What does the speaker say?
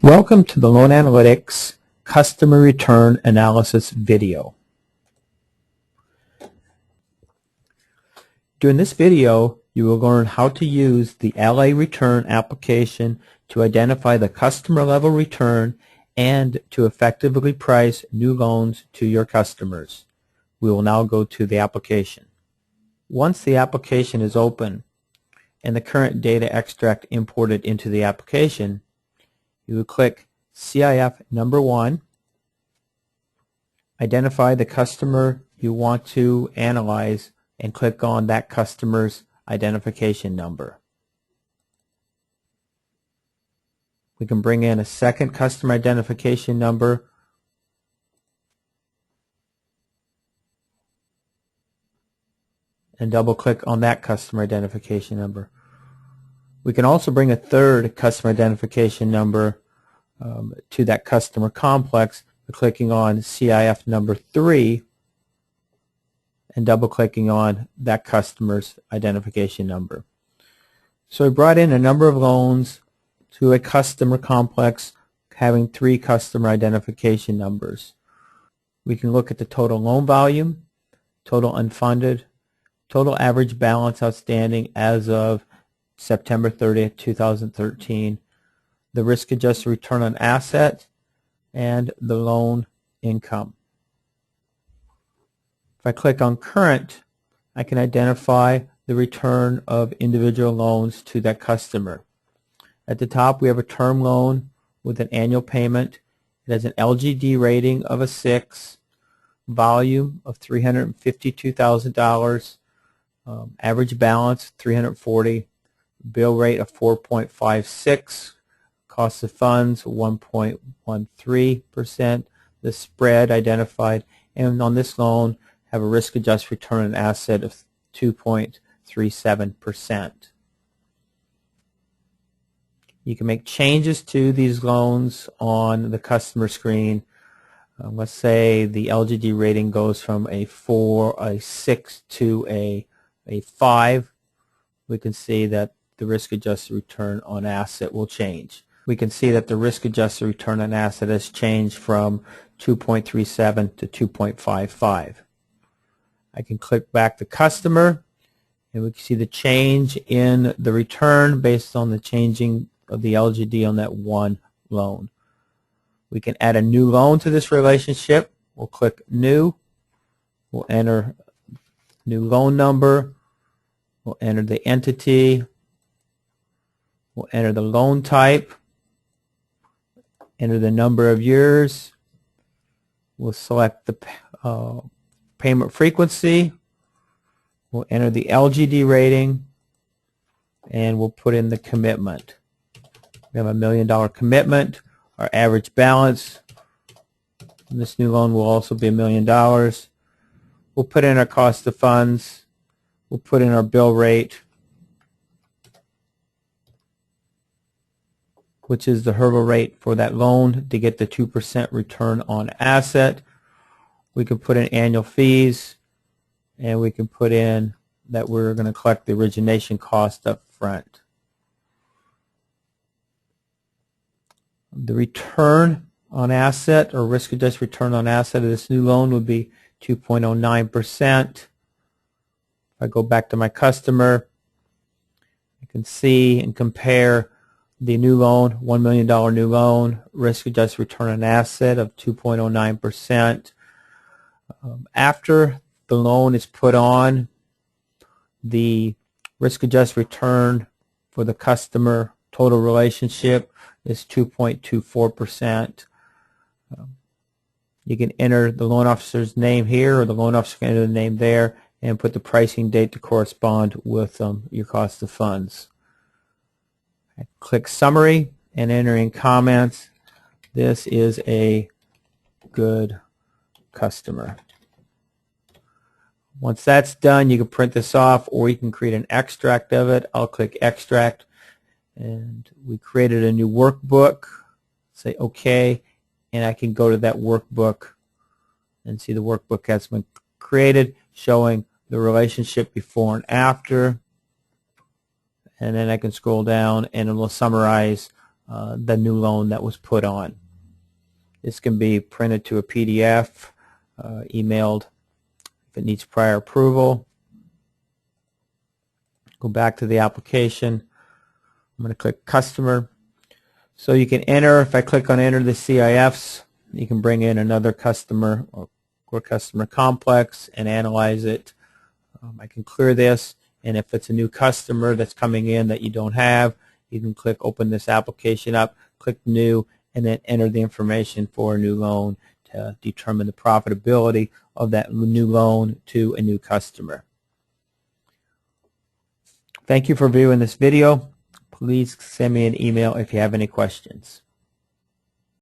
Welcome to the Loan Analytics Customer Return Analysis video. During this video, you will learn how to use the LAreturn application to identify the customer level return and to effectively price new loans to your customers. We will now go to the application. Once the application is open and the current data extract imported into the application, you will click CIF number 1, identify the customer you want to analyze, and click on that customer's identification number. We can bring in a second customer identification number and double click on that customer identification number. We can also bring a third customer identification number to that customer complex by clicking on CIF number 3 and double clicking on that customer's identification number. So we brought in a number of loans to a customer complex having 3 customer identification numbers. We can look at the total loan volume, total unfunded, total average balance outstanding as of September 30th, 2013, the risk-adjusted return on asset, and the loan income. If I click on current, I can identify the return of individual loans to that customer. At the top, we have a term loan with an annual payment. It has an LGD rating of a 6, volume of $352,000, average balance $340, bill rate of 4.56, cost of funds 1.13%, the spread identified, and on this loan have a risk-adjusted return on asset of 2.37%. You can make changes to these loans on the customer screen. Let's say the LGD rating goes from a 6 to a 5. We can see that the risk-adjusted return on asset will change. We can see that the risk-adjusted return on asset has changed from 2.37 to 2.55. I can click back the customer, and we can see the change in the return based on the changing of the LGD on that one loan. We can add a new loan to this relationship. We'll click New. We'll enter new loan number. We'll enter the entity. We'll enter the loan type, enter the number of years. We'll select the payment frequency. We'll enter the LGD rating, and we'll put in the commitment. We have a $1 million commitment. Our average balance on this new loan will also be $1 million. We'll put in our cost of funds. We'll put in our bill rate, which is the hurdle rate for that loan to get the 2% return on asset. We can put in annual fees, and we can put in that we're going to collect the origination cost up front. The return on asset or risk-adjusted return on asset of this new loan would be 2.09%. If I go back to my customer, I can see and compare the new loan, $1 million new loan, risk-adjusted return on asset of 2.09%. After the loan is put on, the risk-adjusted return for the customer total relationship is 2.24%. You can enter the loan officer's name here, or the loan officer can enter the name there, and put the pricing date to correspond with your cost of funds. I click Summary and enter in comments. This is a good customer. Once that's done, you can print this off, or you can create an extract of it. I'll click Extract, and we created a new workbook. Say OK, and I can go to that workbook and see the workbook has been created, showing the relationship before and after. And then I can scroll down, and it will summarize the new loan that was put on. This can be printed to a PDF, emailed if it needs prior approval. Go back to the application. I'm going to click Customer. So you can enter, if I click on Enter the CIFs, you can bring in another customer or customer complex and analyze it. I can clear this, and if it's a new customer that's coming in that you don't have, you can click Open this application up, click New, and then enter the information for a new loan to determine the profitability of that new loan to a new customer. Thank you for viewing this video. Please send me an email if you have any questions.